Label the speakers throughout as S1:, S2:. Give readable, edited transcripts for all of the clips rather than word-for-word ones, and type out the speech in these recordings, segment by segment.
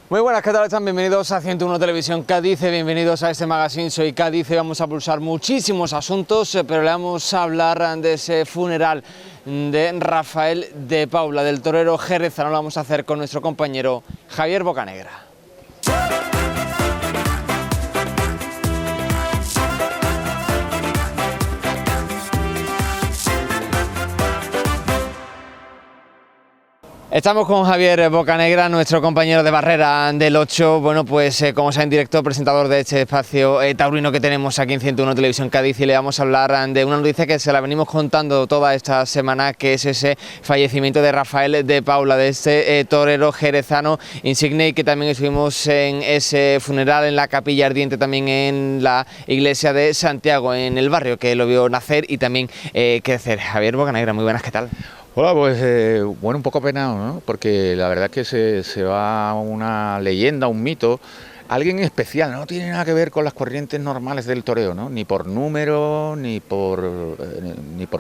S1: Muy buenas, ¿qué tal están? Bienvenidos a 101 Televisión Cádiz, bienvenidos a este magazine. Soy Cádiz y vamos a pulsar muchísimos asuntos, pero le vamos a hablar de ese funeral de Rafael de Paula, del torero jerezano. Lo vamos a hacer con nuestro compañero Javier Bocanegra. Estamos con Javier Bocanegra, nuestro compañero de Barrera del 8, bueno pues como saben, director, presentador de este espacio taurino que tenemos aquí en 101 Televisión Cádiz, y le vamos a hablar de una noticia que se la venimos contando toda esta semana, que es ese fallecimiento de Rafael de Paula, de este torero jerezano insigne, y que también estuvimos en ese funeral en la Capilla Ardiente, también en la iglesia de Santiago, en el barrio que lo vio nacer y también crecer. Javier Bocanegra, muy buenas, ¿qué tal?
S2: Hola, pues bueno, un poco penado, ¿no? Porque la verdad es que se va una leyenda, un mito, alguien especial, no tiene nada que ver con las corrientes normales del toreo, ¿no? Ni por número, ni por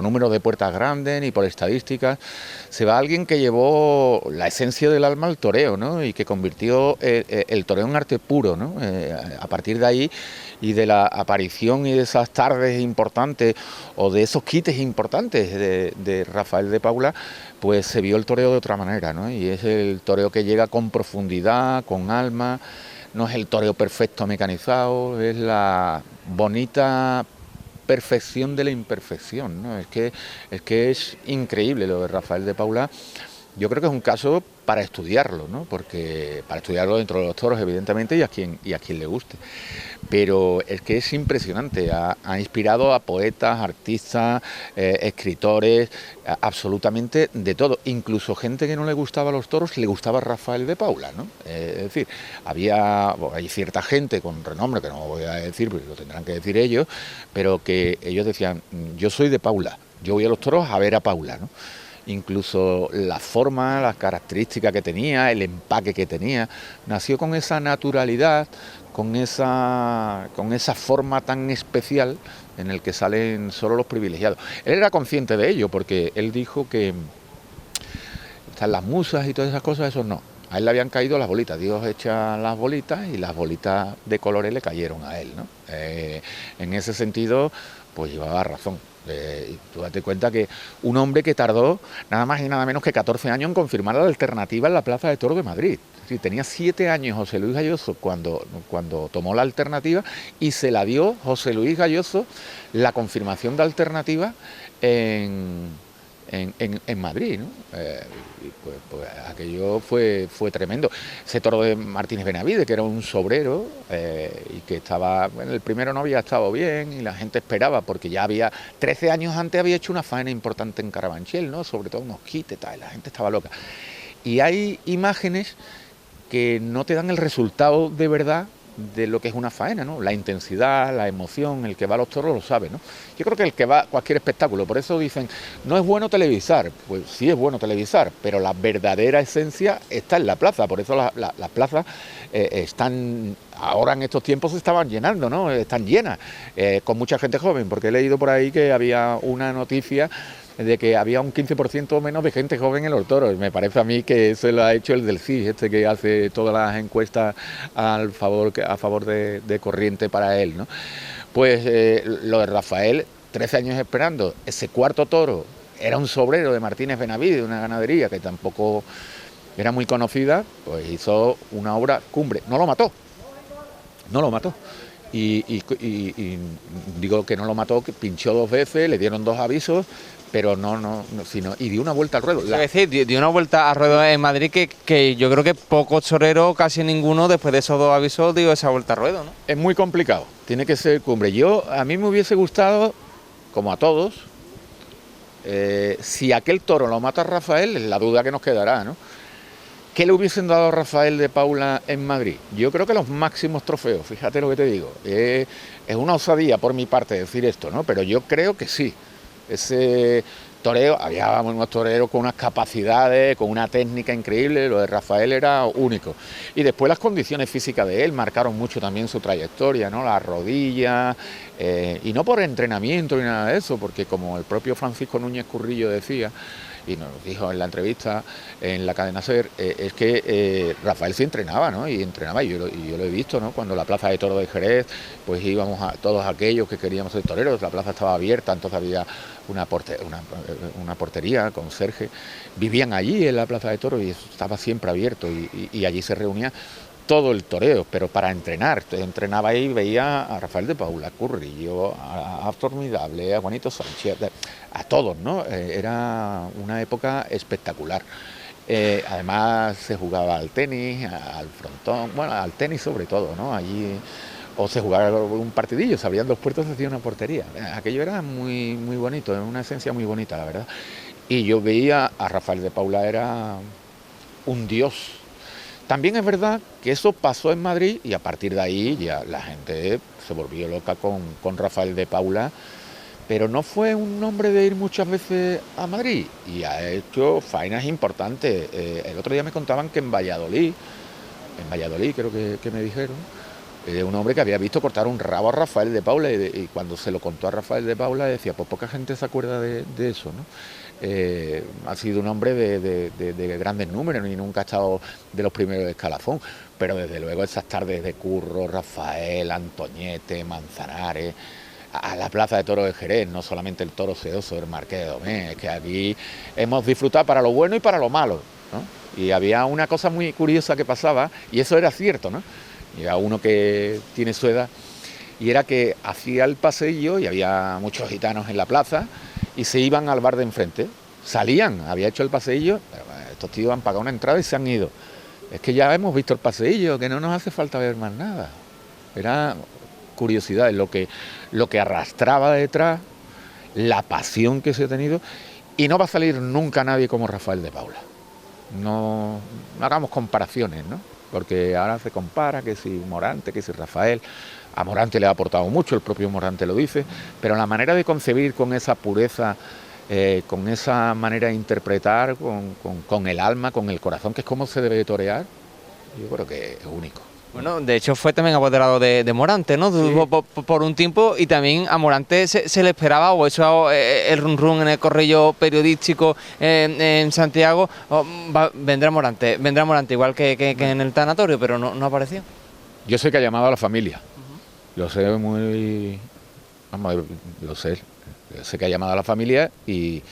S2: número de puertas grandes, ni por estadísticas. Se va alguien que llevó la esencia del alma al toreo, ¿no? Y que convirtió el toreo en arte puro, ¿no? A partir de ahí, y de la aparición y de esas tardes importantes o de esos quites importantes de Rafael de Paula, pues se vio el toreo de otra manera, ¿no? Y es el toreo que llega con profundidad, con alma, no es el toreo perfecto mecanizado, es la bonita perfección de la imperfección, ¿no? Es que es increíble lo de Rafael de Paula. Yo creo que es un caso para estudiarlo, ¿no? Porque para estudiarlo dentro de los toros, evidentemente, y a quien le guste. Pero es que es impresionante, ha inspirado a poetas, artistas, escritores, absolutamente de todo. Incluso gente que no le gustaba los toros, le gustaba Rafael de Paula, ¿no? Es decir, hay cierta gente con renombre, que no voy a decir, porque lo tendrán que decir ellos, pero que ellos decían, yo soy de Paula, yo voy a los toros a ver a Paula, ¿no? Incluso la forma, las características que tenía, el empaque que tenía, nació con esa naturalidad, con esa forma tan especial en el que salen solo los privilegiados. Él era consciente de ello, porque él dijo que están las musas y todas esas cosas, eso no. A él le habían caído las bolitas, Dios echa las bolitas y las bolitas de colores le cayeron a él, ¿no? En ese sentido, pues llevaba razón. Y tú date cuenta que un hombre que tardó nada más y nada menos que 14 años en confirmar la alternativa en la Plaza de Toros de Madrid. Sí, tenía 7 años José Luis Galloso cuando tomó la alternativa, y se la dio José Luis Galloso la confirmación de alternativa en Madrid, ¿no? Pues aquello fue tremendo. Ese toro de Martínez Benavides, que era un sobrero, y que estaba, bueno, el primero no había estado bien y la gente esperaba, porque ya 13 años antes había hecho una faena importante en Carabanchel, ¿no? Sobre todo unos quites, tal, la gente estaba loca. Y hay imágenes que no te dan el resultado de verdad de lo que es una faena, ¿no? La intensidad, la emoción, el que va a los toros lo sabe, ¿no? Yo creo que el que va a cualquier espectáculo, por eso dicen, no es bueno televisar. Pues sí es bueno televisar, pero la verdadera esencia está en la plaza, por eso las plazas están, ahora en estos tiempos se estaban llenando, ¿no? Están llenas, con mucha gente joven, porque he leído por ahí que había una noticia de que había un 15% menos de gente joven en los toros. Me parece a mí que eso lo ha hecho el del CIS, que hace todas las encuestas a favor de corriente para él, ¿no? Pues lo de Rafael, 13 años esperando, ese cuarto toro, era un sobrero de Martínez Benavides, de una ganadería que tampoco era muy conocida, pues hizo una obra cumbre. No lo mató. Y digo que no lo mató, que pinchó 2 veces, le dieron 2 avisos, pero y dio una vuelta al ruedo.
S1: Es decir, dio una vuelta al ruedo en Madrid que yo creo que pocos toreros, casi ninguno, después de esos 2 avisos, dio esa vuelta al ruedo, ¿no?
S2: Es muy complicado, tiene que ser cumbre. A mí me hubiese gustado, como a todos, si aquel toro lo mata Rafael, es la duda que nos quedará, ¿no? ¿Qué le hubiesen dado a Rafael de Paula en Madrid? Yo creo que los máximos trofeos, fíjate lo que te digo. Es una osadía por mi parte decir esto, ¿no? Pero yo creo que sí. Ese toreo, había unos toreros con unas capacidades, con una técnica increíble, lo de Rafael era único. Y después las condiciones físicas de él marcaron mucho también su trayectoria, ¿no? Las rodillas, y no por entrenamiento ni nada de eso, porque como el propio Francisco Núñez Currillo decía, y nos dijo en la entrevista en la cadena SER, es que Rafael se entrenaba, ¿no? Y entrenaba, y yo lo he visto, ¿no? Cuando la plaza de toros de Jerez, pues íbamos a todos aquellos que queríamos ser toreros, la plaza estaba abierta, entonces había una portería con Sergio, vivían allí en la plaza de toros y estaba siempre abierto, y allí se reunía todo el toreo, pero para entrenar. Entonces entrenaba ahí y veía a Rafael de Paula, a Currillo, a Formidable, a Juanito Sánchez, a todos, ¿no? Era una época espectacular. Además se jugaba al tenis, al frontón, bueno, al tenis sobre todo, ¿no? Allí, o se jugaba un partidillo, se abrían dos puertas, se hacía una portería. Aquello era muy, muy bonito, era una esencia muy bonita, la verdad. Y yo veía a Rafael de Paula, era un dios. También es verdad que eso pasó en Madrid y a partir de ahí ya la gente se volvió loca con Rafael de Paula, pero no fue un hombre de ir muchas veces a Madrid y ha hecho faenas importantes. El otro día me contaban que en Valladolid creo que me dijeron, un hombre que había visto cortar un rabo a Rafael de Paula y cuando se lo contó a Rafael de Paula decía, pues poca gente se acuerda de eso, ¿no? Ha sido un hombre de grandes números y nunca ha estado de los primeros de escalafón, pero desde luego esas tardes de Curro, Rafael, Antoñete, Manzanares, a la plaza de toros de Jerez, no solamente el toro sedoso del Marqués de Domé, es que aquí hemos disfrutado para lo bueno y para lo malo, ¿no? Y había una cosa muy curiosa que pasaba, y eso era cierto, ¿no? Y a uno que tiene su edad, y era que hacía el paseillo y había muchos gitanos en la plaza y se iban al bar de enfrente, salían, había hecho el paseillo, pero estos tíos han pagado una entrada y se han ido. Es que ya hemos visto el paseillo, que no nos hace falta ver más nada. Era curiosidad, lo que arrastraba detrás, la pasión que se ha tenido, y no va a salir nunca nadie como Rafael de Paula. No hagamos comparaciones, ¿no? Porque ahora se compara que si Morante, que si Rafael. A Morante le ha aportado mucho, el propio Morante lo dice, pero la manera de concebir con esa pureza, con esa manera de interpretar, con el alma, con el corazón, que es como se debe de torear, yo creo que es único.
S1: Bueno, de hecho fue también apoderado de Morante, ¿no?
S2: Sí.
S1: Por un tiempo, y también a Morante se le esperaba, o eso el run en el correo periodístico en Santiago, vendrá Morante igual que en el tanatorio, pero no apareció.
S2: Yo sé que ha llamado a la familia, lo sé sé que ha llamado a la familia y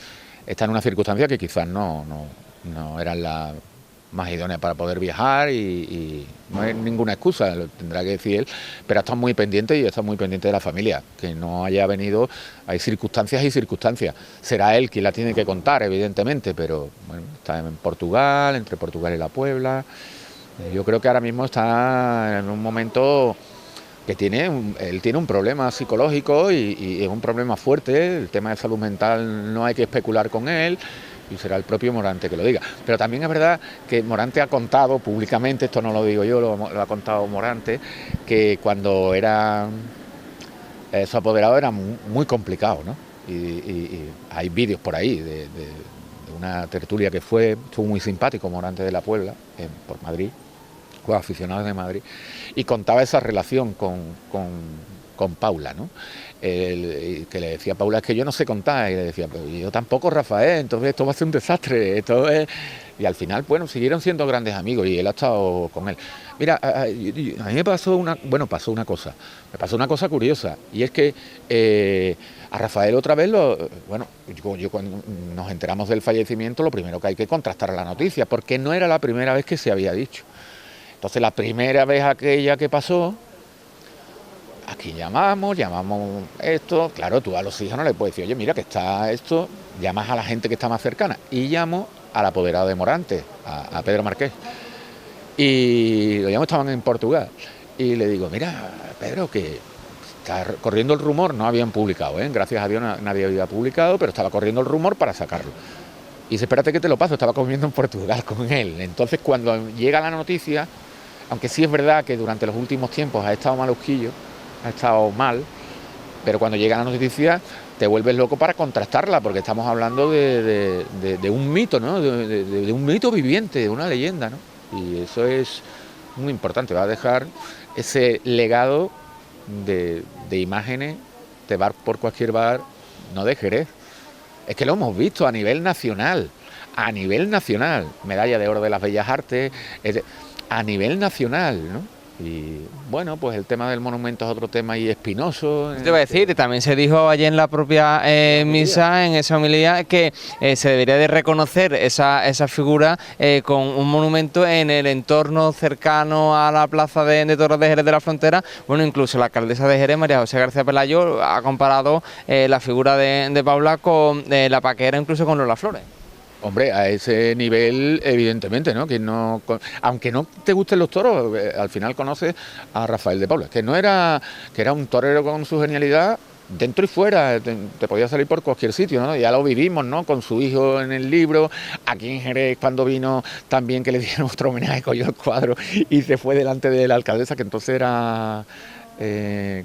S2: está en una circunstancia que quizás no eran las más idóneas para poder viajar y no es ninguna excusa, lo tendrá que decir él, pero está muy pendiente y está muy pendiente de la familia, que no haya venido, hay circunstancias y circunstancias, será él quien la tiene que contar evidentemente, pero bueno, está en Portugal, entre Portugal y la Puebla, yo creo que ahora mismo está en un momento que él tiene un problema psicológico y es un problema fuerte, el tema de salud mental no hay que especular con él y será el propio Morante que lo diga. Pero también es verdad que Morante ha contado públicamente, esto no lo digo yo, lo ha contado Morante, que cuando era su apoderado era muy complicado, ¿no? Y hay vídeos por ahí de una tertulia que estuvo muy simpático Morante de la Puebla, por Madrid, con aficionados de Madrid, y contaba esa relación con Paula, ¿no? Que le decía a Paula, es que yo no sé contar, y le decía, pero yo tampoco, Rafael, entonces esto va a ser un desastre, y al final, bueno, siguieron siendo grandes amigos y él ha estado con él. Mira, a mí me pasó una cosa curiosa, y es que a Rafael otra vez, yo cuando nos enteramos del fallecimiento, lo primero que hay que contrastar la noticia, porque no era la primera vez que se había dicho. Entonces la primera vez aquella que pasó, aquí llamamos esto, claro, tú a los hijos no le puedes decir, oye, mira que está esto, llamas a la gente que está más cercana, y llamo al apoderado de Morante, a Pedro Marqués, y lo llamo, estaban en Portugal, y le digo, mira, Pedro, que está corriendo el rumor, no habían publicado, gracias a Dios nadie había publicado, pero estaba corriendo el rumor para sacarlo. Y dice, espérate que te lo paso, estaba comiendo en Portugal con él. Entonces cuando llega la noticia, aunque sí es verdad que durante los últimos tiempos ha estado malusquillo, ha estado mal, pero cuando llega la noticia te vuelves loco para contrastarla, porque estamos hablando de un mito, ¿no? De un mito viviente, de una leyenda, ¿no? Y eso es muy importante, va a dejar ese legado de imágenes de bar por cualquier bar, no de Jerez. Es que lo hemos visto a nivel nacional. a nivel nacional, medalla de oro de las Bellas Artes, a nivel nacional, ¿no? Y bueno, pues el tema del monumento es otro tema y espinoso.
S1: Te iba a decir, también se dijo ayer en la propia misa, en esa homilía, que se debería de reconocer esa figura con un monumento en el entorno cercano a la plaza de Toros de Jerez de la Frontera. Bueno, incluso la alcaldesa de Jerez, María José García Pelayo, ha comparado la figura de Paula con la Paquera, incluso con Lola Flores.
S2: Hombre, a ese nivel, evidentemente, ¿no? Que no, aunque no te gusten los toros, al final conoces a Rafael de Paula, que era un torero con su genialidad dentro y fuera, te podía salir por cualquier sitio, ¿no? Ya lo vivimos, ¿no? Con su hijo en el libro, aquí en Jerez cuando vino también que le dieron otro homenaje, cogió el cuadro y se fue delante de la alcaldesa, que entonces era...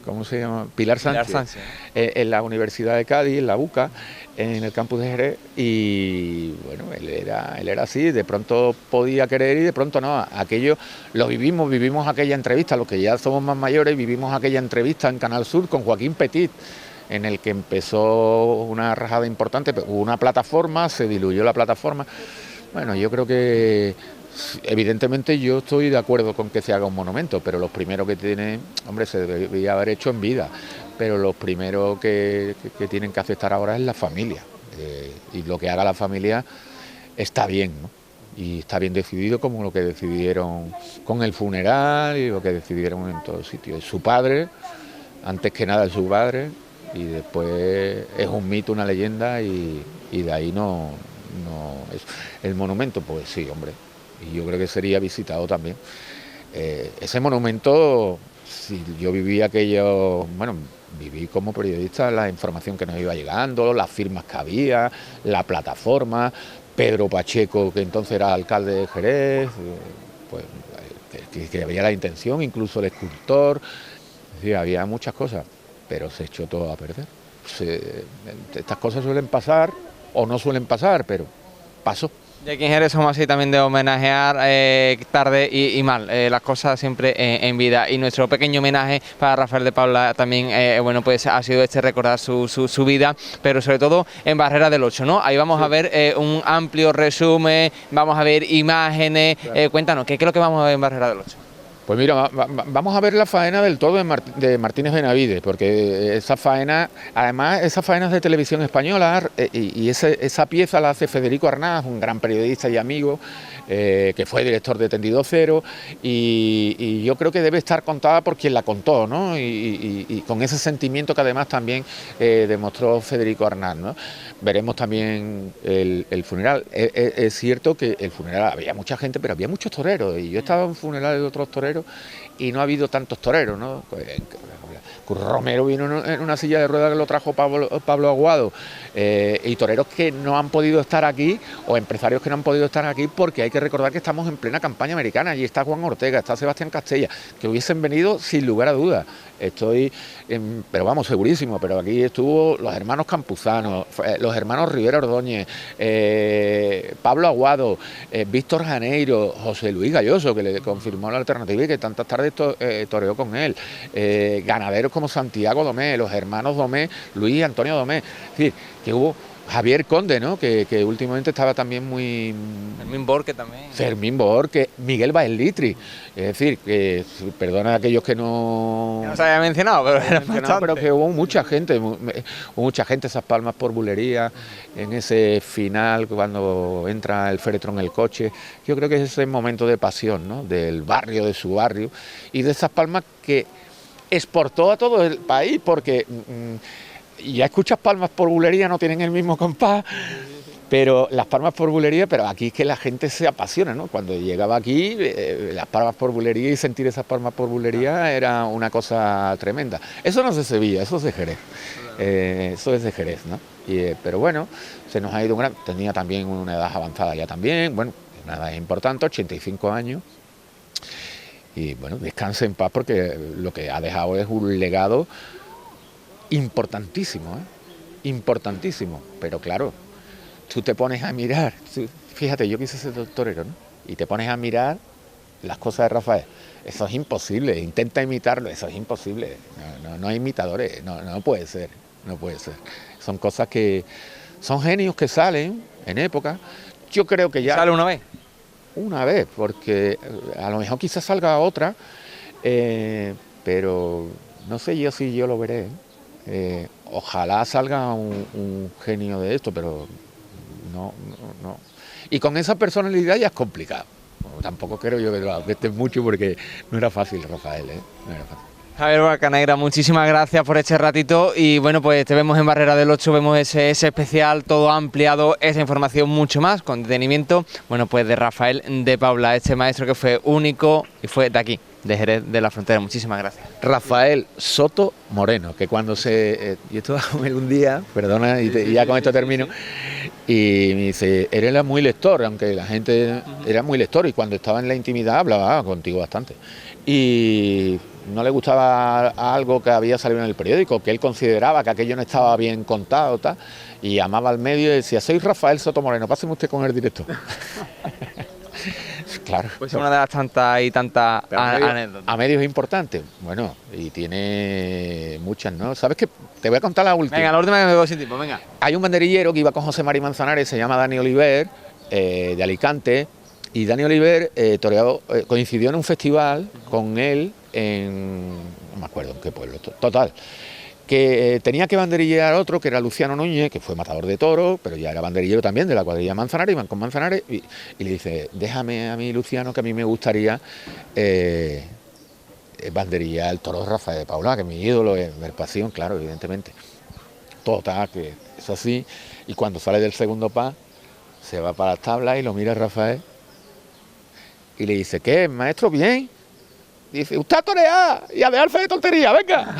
S2: ¿cómo se llama? Pilar Sánchez. En la Universidad de Cádiz, en la UCA, en el campus de Jerez, y bueno, él era así, de pronto podía querer y de pronto no. Aquello lo vivimos aquella entrevista, los que ya somos más mayores, vivimos aquella entrevista en Canal Sur con Joaquín Petit, en el que empezó una rajada importante, hubo una plataforma, se diluyó la plataforma. Bueno, yo creo que evidentemente yo estoy de acuerdo con que se haga un monumento, pero los primeros que tienen, hombre, se debía haber hecho en vida, pero los primeros que tienen que aceptar ahora es la familia, y lo que haga la familia está bien, ¿no? Y está bien decidido, como lo que decidieron con el funeral y lo que decidieron en todos sitios. Es su padre, antes que nada es su padre, y después es un mito, una leyenda, y de ahí no es el monumento, pues sí, hombre. Y yo creo que sería visitado también. Ese monumento, si yo viví aquello, bueno, viví como periodista la información que nos iba llegando, las firmas que había, la plataforma, Pedro Pacheco, que entonces era alcalde de Jerez, pues que había la intención, incluso el escultor, es decir, había muchas cosas, pero se echó todo a perder. Estas cosas suelen pasar o no suelen pasar, pero pasó.
S1: Y aquí en Jerez somos así también de homenajear tarde y mal, las cosas siempre en vida. Y nuestro pequeño homenaje para Rafael de Paula también, bueno, pues ha sido recordar su vida, pero sobre todo en Barrera del Ocho, ¿no? Ahí vamos a ver un amplio resumen, vamos a ver imágenes. Claro. Cuéntanos, ¿qué es lo que vamos a ver en Barrera del Ocho?
S2: Pues mira, vamos a ver la faena del toro de Martínez Benavides, porque esa faena, además esas faenas de televisión española, y esa pieza la hace Federico Arnaz, un gran periodista y amigo, que fue director de Tendido Cero, y yo creo que debe estar contada por quien la contó, ¿no? Y con ese sentimiento que además también demostró Federico Arnaz, ¿no? Veremos también el funeral. Es cierto que el funeral había mucha gente, pero había muchos toreros, y yo estaba en funerales de otros toreros y no ha habido tantos toreros, ¿no? Curro Romero vino en una silla de ruedas que lo trajo Pablo Aguado, y toreros que no han podido estar aquí, o empresarios que no han podido estar aquí, porque hay que recordar que estamos en plena campaña americana. Allí está Juan Ortega, está Sebastián Castella, que hubiesen venido sin lugar a dudas. Pero vamos, segurísimo, pero aquí estuvo los hermanos Campuzano, los hermanos Rivera Ordóñez, Pablo Aguado, Víctor Janeiro, José Luis Galloso, que le confirmó la alternativa y que tantas tardes toreó con él, ganaderos como Santiago Domé, los hermanos Domé, Luis y Antonio Domé, es decir, que hubo Javier Conde, ¿no? Que últimamente estaba también muy...
S1: Fermín Borque también.
S2: Fermín Borque, Miguel Baelitri, es decir, que perdona a aquellos que no...
S1: No se había mencionado,
S2: pero que hubo mucha gente, esas palmas por bulería, en ese final cuando entra el féretro en el coche. Yo creo que es ese momento de pasión, ¿no? Del barrio, de su barrio, y de esas palmas que exportó a todo el país, porque... ya escuchas palmas por bulería, no tienen el mismo compás, pero las palmas por bulería, pero aquí es que la gente se apasiona, ¿no? Cuando llegaba aquí, las palmas por bulería y sentir esas palmas por bulería era una cosa tremenda. Eso no es de Sevilla, eso es de Jerez, eso es de Jerez, ¿no? Pero bueno, se nos ha ido tenía también una edad avanzada ya también, bueno, una edad importante, 85 años, y bueno, descanse en paz porque lo que ha dejado es un legado importantísimo, importantísimo, pero claro, tú te pones a mirar, fíjate, yo quise ser torero, ¿no? Y te pones a mirar las cosas de Rafael, eso es imposible, intenta imitarlo, eso es imposible, no hay imitadores, no puede ser, son cosas que, son genios que salen en época. yo creo que ya...
S1: ¿Sale una vez?
S2: Una vez, porque a lo mejor quizás salga otra, pero no sé yo si yo lo veré. Ojalá salga un genio de esto, pero no. Y con esa personalidad ya es complicado. Bueno, tampoco creo yo que lo afecte mucho porque no era fácil, Rafael, no era fácil.
S1: Javier Bocanegra, muchísimas gracias por este ratito y bueno, pues te vemos en Barrera del 8, vemos ese especial todo ampliado, esa información mucho más, con detenimiento, bueno, pues de Rafael de Paula, este maestro que fue único y fue de aquí, de Jerez de la Frontera. Muchísimas gracias.
S2: Rafael Soto Moreno, que cuando yo estuve con él un día, perdona, y ya con esto termino, y me dice, él era muy lector, aunque la gente era muy lector, y cuando estaba en la intimidad hablaba contigo bastante. Y no le gustaba algo que había salido en el periódico, que él consideraba que aquello no estaba bien contado, tal, y llamaba al medio y decía, soy Rafael Soto Moreno, páseme usted con el director. Claro.
S1: Pues una de las tantas y tantas anécdotas.
S2: A medios importantes, bueno, y tiene muchas, ¿no? ¿Sabes qué? Te voy a contar la última.
S1: Venga, la última que me voy sin tiempo, venga.
S2: Hay un banderillero que iba con José Mari Manzanares, se llama Dani Oliver, de Alicante, y Dani Oliver coincidió en un festival con él no me acuerdo en qué pueblo, total, que tenía que banderillear a otro, que era Luciano Núñez, que fue matador de toros, pero ya era banderillero también de la cuadrilla Manzanares, iban con Manzanares, y le dice, déjame a mí, Luciano, que a mí me gustaría banderillar el toro de Rafael de Paula, que es mi ídolo, es ver pasión, claro, evidentemente. Total, que es así, y cuando sale del segundo pas, se va para las tablas y lo mira a Rafael, y le dice, ¿qué, maestro, bien? Dice, usted a torear y a dejar fe de tontería, venga.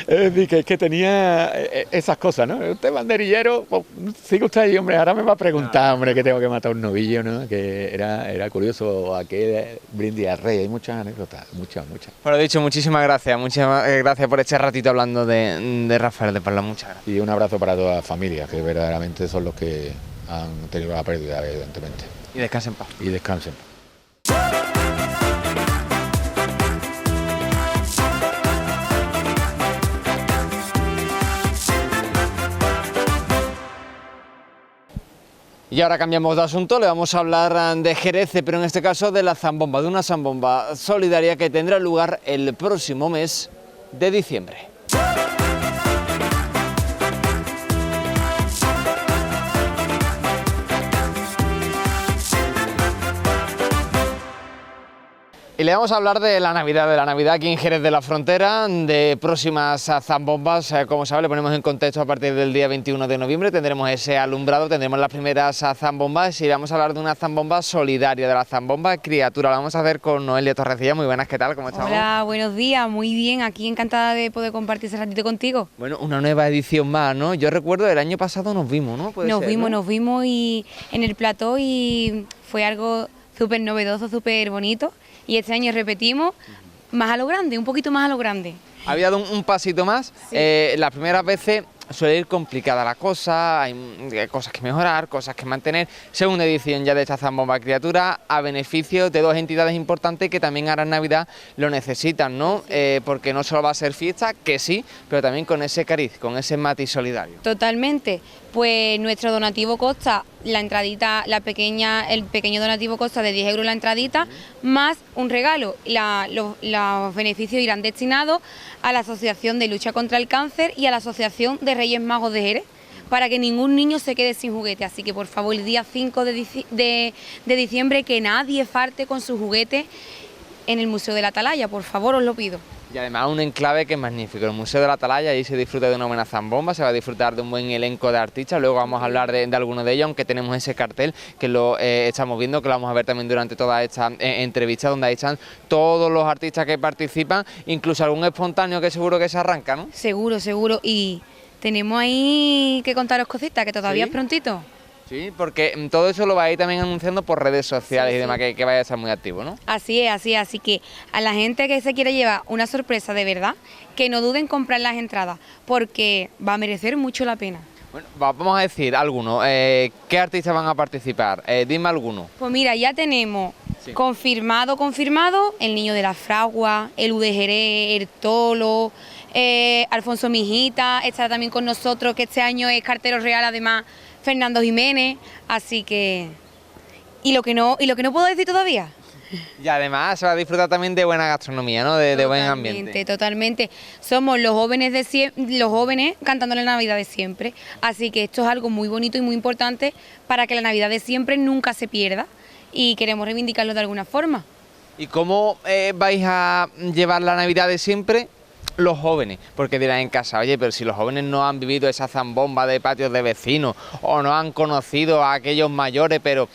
S2: Es decir, que tenía esas cosas, ¿no? Usted banderillero, pues, sigue usted ahí, hombre, ahora me va a preguntar, hombre, que tengo que matar un novillo, ¿no? Que era curioso aquel brindis al rey, hay muchas anécdotas, muchas.
S1: Bueno, dicho, muchísimas gracias por este ratito hablando de Rafael de Paula, muchas gracias.
S2: Y un abrazo para todas las familias, que verdaderamente son los que han tenido la pérdida, evidentemente.
S1: Y descansen en paz.
S2: Y descansen.
S1: Y ahora cambiamos de asunto, le vamos a hablar de Jerez, pero en este caso de la zambomba, de una zambomba solidaria que tendrá lugar el próximo mes de diciembre. Y le vamos a hablar de la Navidad aquí en Jerez de la Frontera, de próximas zambombas. Como sabe, le ponemos en contexto a partir del día 21 de noviembre, tendremos ese alumbrado, tendremos las primeras zambombas y vamos a hablar de una zambomba solidaria, de la zambomba Criatura. Lo vamos a hacer con Noelia Torrecilla. Muy buenas, ¿qué tal? ¿Cómo estamos?
S3: Hola, buenos días, muy bien, aquí encantada de poder compartir ese ratito contigo.
S1: Bueno, una nueva edición más, ¿no? Yo recuerdo el año pasado nos vimos, ¿no?
S3: Nos vimos y en el plató y fue algo súper novedoso, súper bonito. Y este año repetimos, más a lo grande, un poquito más a lo grande.
S1: Había dado un pasito más.
S3: Sí.
S1: Las primeras veces suele ir complicada la cosa, hay cosas que mejorar, cosas que mantener. Segunda edición ya de esta zambomba Criatura, a beneficio de dos entidades importantes que también ahora en Navidad lo necesitan, ¿no? Porque no solo va a ser fiesta, que sí, pero también con ese cariz, con ese matiz solidario.
S3: Totalmente, pues nuestro donativo consta, la entradita, el pequeño donativo consta de 10 euros la entradita, más un regalo. Los beneficios irán destinados a la Asociación de Lucha contra el Cáncer y a la Asociación de Reyes Magos de Jerez, para que ningún niño se quede sin juguete. Así que por favor, el día 5 de diciembre, que nadie falte con sus juguetes en el Museo de la Atalaya, por favor, os lo pido.
S1: Y además un enclave que es magnífico, el Museo de la Atalaya, ahí se disfruta de una buena zambomba, se va a disfrutar de un buen elenco de artistas, luego vamos a hablar de algunos de ellos, aunque tenemos ese cartel que lo estamos viendo, que lo vamos a ver también durante toda esta entrevista, donde ahí están todos los artistas que participan, incluso algún espontáneo que seguro que se arranca, ¿no?
S3: Seguro, y tenemos ahí que contaros cositas, que todavía
S1: ¿Sí?
S3: es prontito.
S1: Sí, porque todo eso lo va a ir también anunciando por redes sociales
S3: Sí,
S1: y demás, que vaya a estar muy activo, ¿no?
S3: Así es, así que a la gente que se quiere llevar una sorpresa de verdad, que no duden en comprar las entradas, porque va a merecer mucho la pena.
S1: Bueno, vamos a decir algunos, ¿qué artistas van a participar? Dime algunos.
S3: Pues mira, ya tenemos confirmado, el Niño de la Fragua, el U de Jerez, el Tolo, Alfonso Mijita, estará también con nosotros, que este año es cartero real, además Fernando Jiménez, así que... Y lo que no puedo decir todavía.
S1: Y además se va a disfrutar también de buena gastronomía, ¿no? De buen ambiente.
S3: Totalmente. Somos los jóvenes los jóvenes cantando la Navidad de siempre. Así que esto es algo muy bonito y muy importante para que la Navidad de siempre nunca se pierda y queremos reivindicarlo de alguna forma.
S1: ¿Y cómo vais a llevar la Navidad de siempre los jóvenes? Porque dirán en casa, oye, pero si los jóvenes no han vivido esa zambomba de patios de vecinos o no han conocido a aquellos mayores, pero...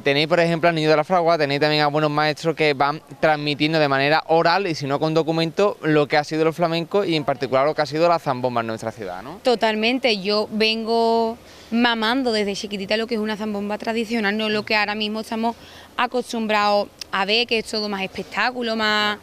S1: tenéis, por ejemplo, al Niño de la Fragua, tenéis también a buenos maestros que van transmitiendo de manera oral y si no con documento lo que ha sido el flamenco y en particular lo que ha sido la zambomba en nuestra ciudad, ¿no?
S3: Totalmente, yo vengo mamando desde chiquitita lo que es una zambomba tradicional, no lo que ahora mismo estamos acostumbrados a ver, que es todo más espectáculo, más...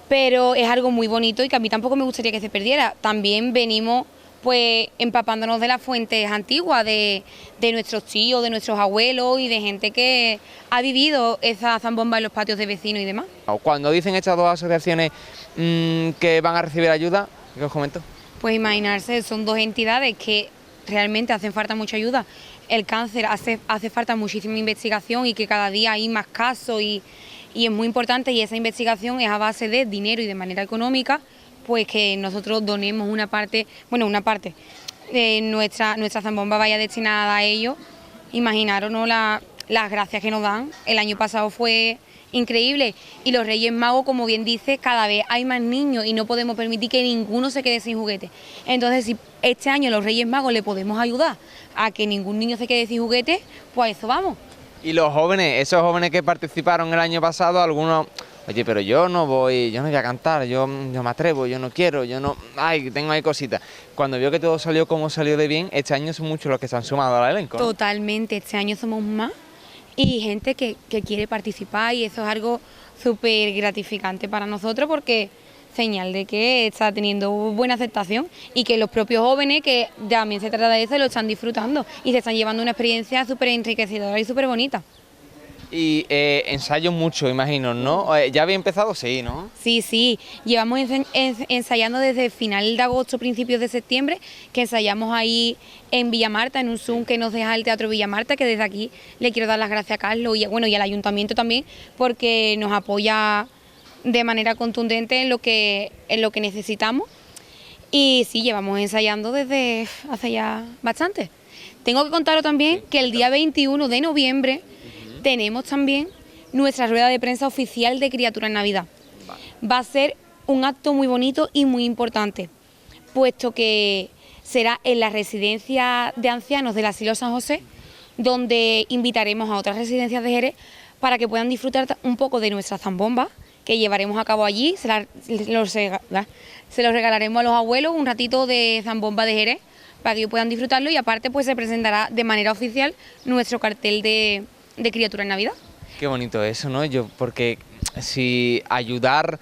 S3: Pero es algo muy bonito y que a mí tampoco me gustaría que se perdiera. También venimos pues empapándonos de las fuentes antiguas, de nuestros tíos, de nuestros abuelos y de gente que ha vivido esa zambomba en los patios de vecinos y demás.
S1: Cuando dicen estas dos asociaciones que van a recibir ayuda, ¿qué os comento?
S3: Pues imaginarse, son dos entidades que realmente hacen falta mucha ayuda. El cáncer hace falta muchísima investigación y que cada día hay más casos y es muy importante y esa investigación es a base de dinero y de manera económica, pues que nosotros donemos una parte de nuestra zambomba vaya destinada a ello. Imaginaros, ¿no?, las gracias que nos dan. El año pasado fue increíble y los Reyes Magos, como bien dice, cada vez hay más niños y no podemos permitir que ninguno se quede sin juguete. Entonces, si este año los Reyes Magos le podemos ayudar a que ningún niño se quede sin juguete, pues a eso vamos.
S1: Y los jóvenes, esos jóvenes que participaron el año pasado, algunos... Oye, pero yo no voy a cantar, yo me atrevo, yo no quiero, tengo ahí cositas. Cuando veo que todo salió como salió de bien, este año son muchos los que se han sumado al elenco, ¿no?
S3: Totalmente, este año somos más y gente que quiere participar y eso es algo súper gratificante para nosotros porque señal de que está teniendo buena aceptación y que los propios jóvenes, que también se trata de eso, lo están disfrutando y se están llevando una experiencia súper enriquecedora y súper bonita.
S1: Y ensayos mucho, imagino, ¿no? ¿Ya había empezado? Sí, ¿no?
S3: Sí, llevamos ensayando desde final de agosto, principios de septiembre, que ensayamos ahí en Villamarta, en un Zoom que nos deja el Teatro Villamarta, que desde aquí le quiero dar las gracias a Carlos y al Ayuntamiento también, porque nos apoya de manera contundente en lo que necesitamos. Y sí, llevamos ensayando desde hace ya bastante. Tengo que contaros también que el día 21 de noviembre tenemos también nuestra rueda de prensa oficial de Criatura en Navidad. Va a ser un acto muy bonito y muy importante, puesto que será en la residencia de ancianos del Asilo San José, donde invitaremos a otras residencias de Jerez para que puedan disfrutar un poco de nuestra zambomba, que llevaremos a cabo allí. Se los regalaremos a los abuelos un ratito de zambomba de Jerez, para que ellos puedan disfrutarlo y aparte pues se presentará de manera oficial nuestro cartel de Criatura en Navidad.
S1: Qué bonito eso, ¿no? Porque si ayudar,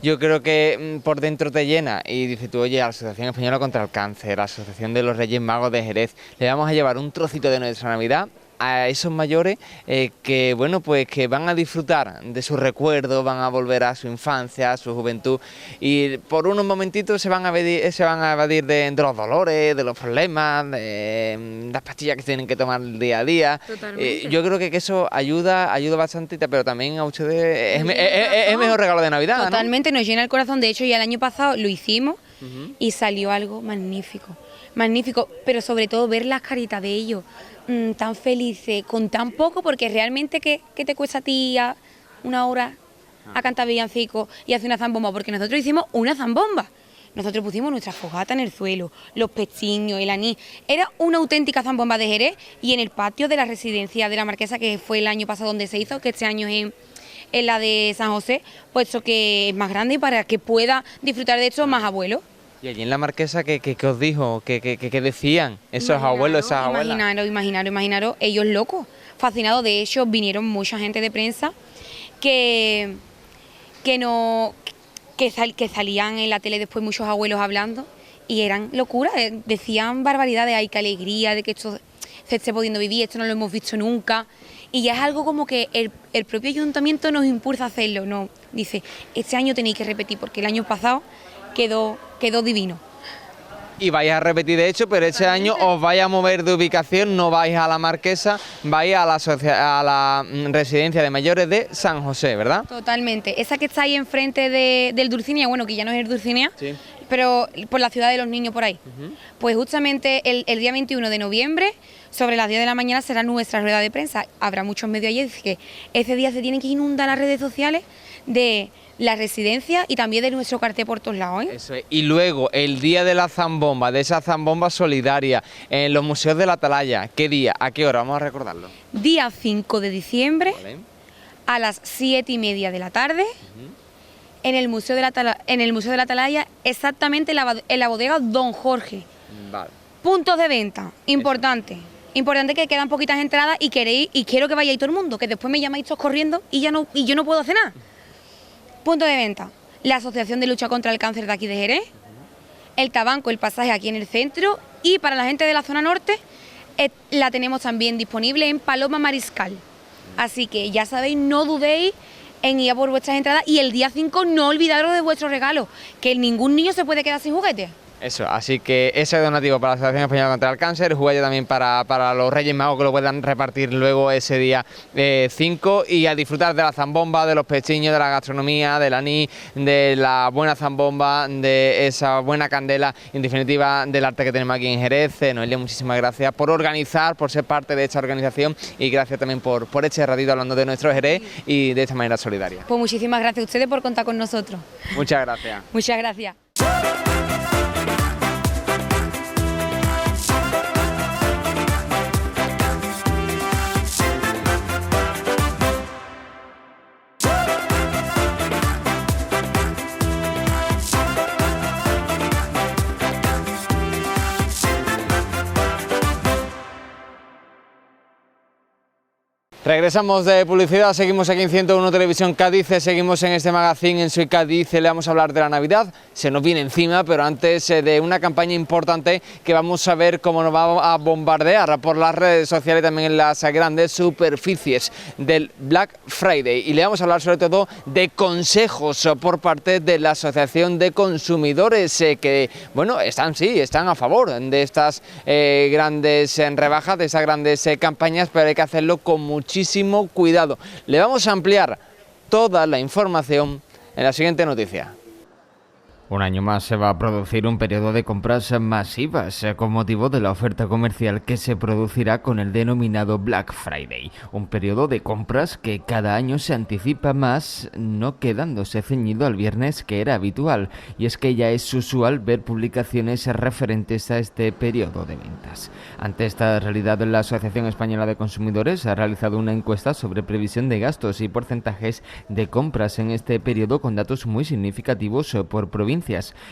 S1: yo creo que por dentro te llena y dices tú, oye, a la Asociación Española contra el Cáncer, a la Asociación de los Reyes Magos de Jerez, le vamos a llevar un trocito de nuestra Navidad a esos mayores que, bueno, pues que van a disfrutar de sus recuerdos, van a volver a su infancia, a su juventud y por unos momentitos se van a evadir de los dolores, de los problemas, de las pastillas que tienen que tomar día a día. Yo creo que eso ayuda bastante, pero también a ustedes es mejor regalo de Navidad,
S3: totalmente,
S1: ¿no?
S3: Nos llena el corazón. De hecho, ya el año pasado lo hicimos y salió algo magnífico, pero sobre todo ver las caritas de ellos tan felices, con tan poco, porque realmente ¿qué te cuesta a ti una hora a cantar villancicos y hacer una zambomba? Porque nosotros hicimos una zambomba. Nosotros pusimos nuestra fogata en el suelo, los pestiños, el anís. Era una auténtica zambomba de Jerez y en el patio de la residencia de la Marquesa, que fue el año pasado donde se hizo, que este año es en la de San José, puesto que es más grande y para que pueda disfrutar de esto más abuelos.
S1: Y allí en la Marquesa, ¿qué os dijo? ¿Qué decían esos abuelos, esas abuelas?
S3: Imaginaros, ellos locos, fascinados. De hecho, vinieron mucha gente de prensa que salían en la tele después muchos abuelos hablando y eran locuras, decían barbaridades, ay, qué alegría de que esto se esté pudiendo vivir, esto no lo hemos visto nunca. Y ya es algo como que el propio ayuntamiento nos impulsa a hacerlo, ¿no? Dice, este año tenéis que repetir porque el año pasado quedó divino.
S1: Y vais a repetir de hecho, pero este año os vais a mover de ubicación, no vais a la Marquesa, vais a la residencia de mayores de San José, ¿verdad?
S3: Totalmente. Esa que está ahí enfrente del Dulcinea, bueno, que ya no es el Dulcinea,
S1: Sí.
S3: pero por la ciudad de los niños por ahí. Pues justamente el día 21 de noviembre, sobre las 10 de la mañana, será nuestra rueda de prensa. Habrá muchos medios allí, es que ese día se tienen que inundar las redes sociales de la residencia y también de nuestro cartel por todos lados, ¿eh?
S1: Eso es. Y luego, el día de la zambomba, de esa zambomba solidaria, en los museos de la Atalaya, ¿qué día? ¿A qué hora? Vamos a recordarlo.
S3: Día 5 de diciembre,
S1: Vale.
S3: a las 7:30 de la tarde, en el Museo de la Atalaya, exactamente en la bodega Don Jorge.
S1: Vale.
S3: Puntos de venta, importante. Importante que quedan poquitas entradas y quiero que vayáis todo el mundo, que después me llamáis todos corriendo y yo no puedo hacer nada. Punto de venta, la Asociación de Lucha contra el Cáncer de aquí de Jerez, el Tabanco, el pasaje aquí en el centro, y para la gente de la zona norte la tenemos también disponible en Paloma Mariscal. Así que ya sabéis, no dudéis en ir a por vuestras entradas, y el día 5 no olvidaros de vuestros regalos, que ningún niño se puede quedar sin juguetes.
S1: Eso, así que ese donativo para la Asociación Española contra el Cáncer, juguete también para los Reyes Magos, que lo puedan repartir luego ese día 5, y a disfrutar de la zambomba, de los pechiños, de la gastronomía, del anís, de la buena zambomba, de esa buena candela, en definitiva del arte que tenemos aquí en Jerez. Noelia, muchísimas gracias por organizar, por ser parte de esta organización, y gracias también por este ratito hablando de nuestro Jerez y de esta manera solidaria.
S3: Pues muchísimas gracias a ustedes por contar con nosotros.
S1: Muchas gracias.
S3: Muchas gracias.
S1: Regresamos de publicidad, seguimos aquí en 101 Televisión Cádiz, seguimos en este magazine en Soy Cádiz, le vamos a hablar de la Navidad, se nos viene encima, pero antes de una campaña importante que vamos a ver cómo nos va a bombardear por las redes sociales y también en las grandes superficies del Black Friday, y le vamos a hablar sobre todo de consejos por parte de la Asociación de Consumidores que, bueno, están a favor de estas grandes rebajas, de estas grandes campañas, pero hay que hacerlo con muchísimo cuidado. Le vamos a ampliar toda la información en la siguiente noticia. Un año más se va a producir un periodo de compras masivas con motivo de la oferta comercial que se producirá con el denominado Black Friday. Un periodo de compras que cada año se anticipa más, no quedándose ceñido al viernes que era habitual. Y es que ya es usual ver publicaciones referentes a este periodo de ventas. Ante esta realidad, la Asociación Española de Consumidores ha realizado una encuesta sobre previsión de gastos y porcentajes de compras en este periodo con datos muy significativos por provincia.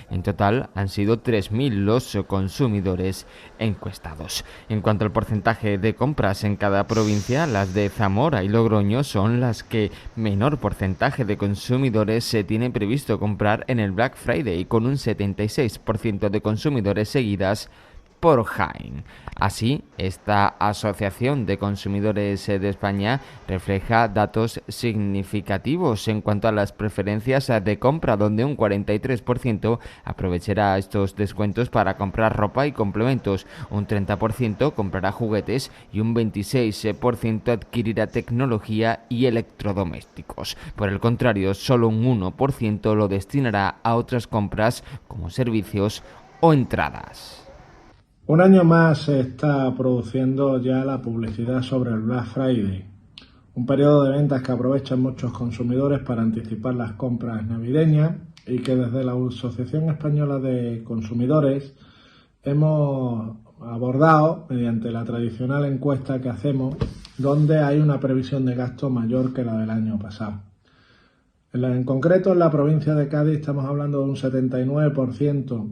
S1: En total han sido 3.000 los consumidores encuestados. En cuanto al porcentaje de compras en cada provincia, las de Zamora y Logroño son las que menor porcentaje de consumidores se tiene previsto comprar en el Black Friday, con un 76% de consumidores seguidas por Jaén. Así, esta Asociación de Consumidores de España refleja datos significativos en cuanto a las preferencias de compra, donde un 43% aprovechará estos descuentos para comprar ropa y complementos, un 30% comprará juguetes y un 26% adquirirá tecnología y electrodomésticos. Por el contrario, solo un 1% lo destinará a otras compras como servicios o entradas.
S4: Un año más se está produciendo ya la publicidad sobre el Black Friday, un periodo de ventas que aprovechan muchos consumidores para anticipar las compras navideñas, y que desde la Asociación Española de Consumidores hemos abordado mediante la tradicional encuesta que hacemos, donde hay una previsión de gasto mayor que la del año pasado. En concreto, en la provincia de Cádiz estamos hablando de un 79%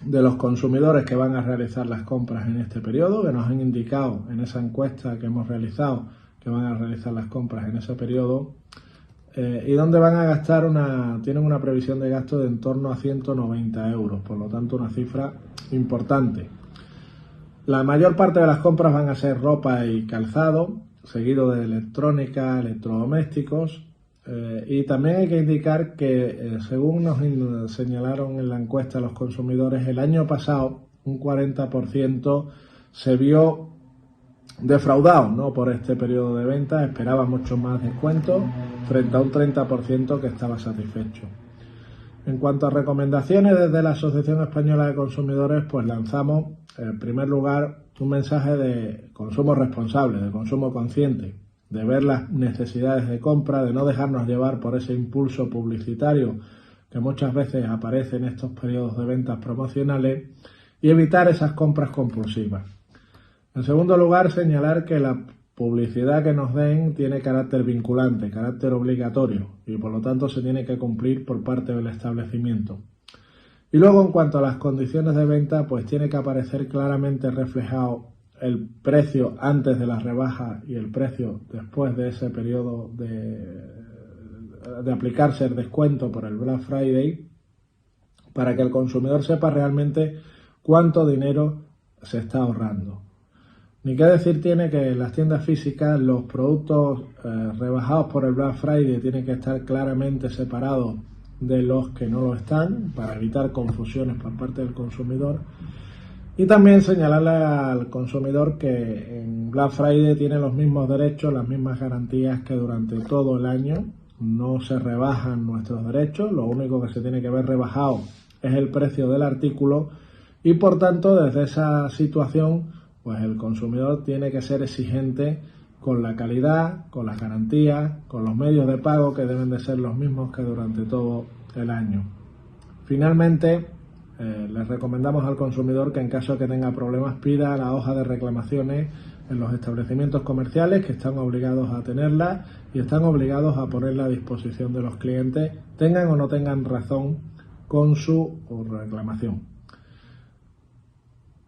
S4: de los consumidores que van a realizar las compras en este periodo, que nos han indicado en esa encuesta que hemos realizado que van a realizar las compras en ese periodo, y donde van a gastar tienen una previsión de gasto de en torno a 190 euros, por lo tanto una cifra importante. La mayor parte de las compras van a ser ropa y calzado, seguido de electrónica, electrodomésticos, Y también hay que indicar que, según nos señalaron en la encuesta los consumidores, el año pasado un 40% se vio defraudado, ¿no?, por este periodo de venta, esperaba mucho más descuentos frente a un 30% que estaba satisfecho. En cuanto a recomendaciones, desde la Asociación Española de Consumidores, pues lanzamos, en primer lugar, un mensaje de consumo responsable, de consumo consciente, de ver las necesidades de compra, de no dejarnos llevar por ese impulso publicitario que muchas veces aparece en estos periodos de ventas promocionales y evitar esas compras compulsivas. En segundo lugar, señalar que la publicidad que nos den tiene carácter vinculante, carácter obligatorio y por lo tanto se tiene que cumplir por parte del establecimiento. Y luego, en cuanto a las condiciones de venta, pues tiene que aparecer claramente reflejado el precio antes de la rebaja y el precio después de ese periodo de aplicarse el descuento por el Black Friday, para que el consumidor sepa realmente cuánto dinero se está ahorrando. Ni qué decir tiene que en las tiendas físicas los productos rebajados por el Black Friday tienen que estar claramente separados de los que no lo están, para evitar confusiones por parte del consumidor. Y también señalarle al consumidor que en Black Friday tiene los mismos derechos, las mismas garantías que durante todo el año. No se rebajan nuestros derechos, lo único que se tiene que ver rebajado es el precio del artículo y por tanto desde esa situación pues el consumidor tiene que ser exigente con la calidad, con las garantías, con los medios de pago que deben de ser los mismos que durante todo el año. Finalmente, les recomendamos al consumidor que en caso de que tenga problemas pida la hoja de reclamaciones en los establecimientos comerciales, que están obligados a tenerla y están obligados a ponerla a disposición de los clientes, tengan o no tengan razón con su reclamación.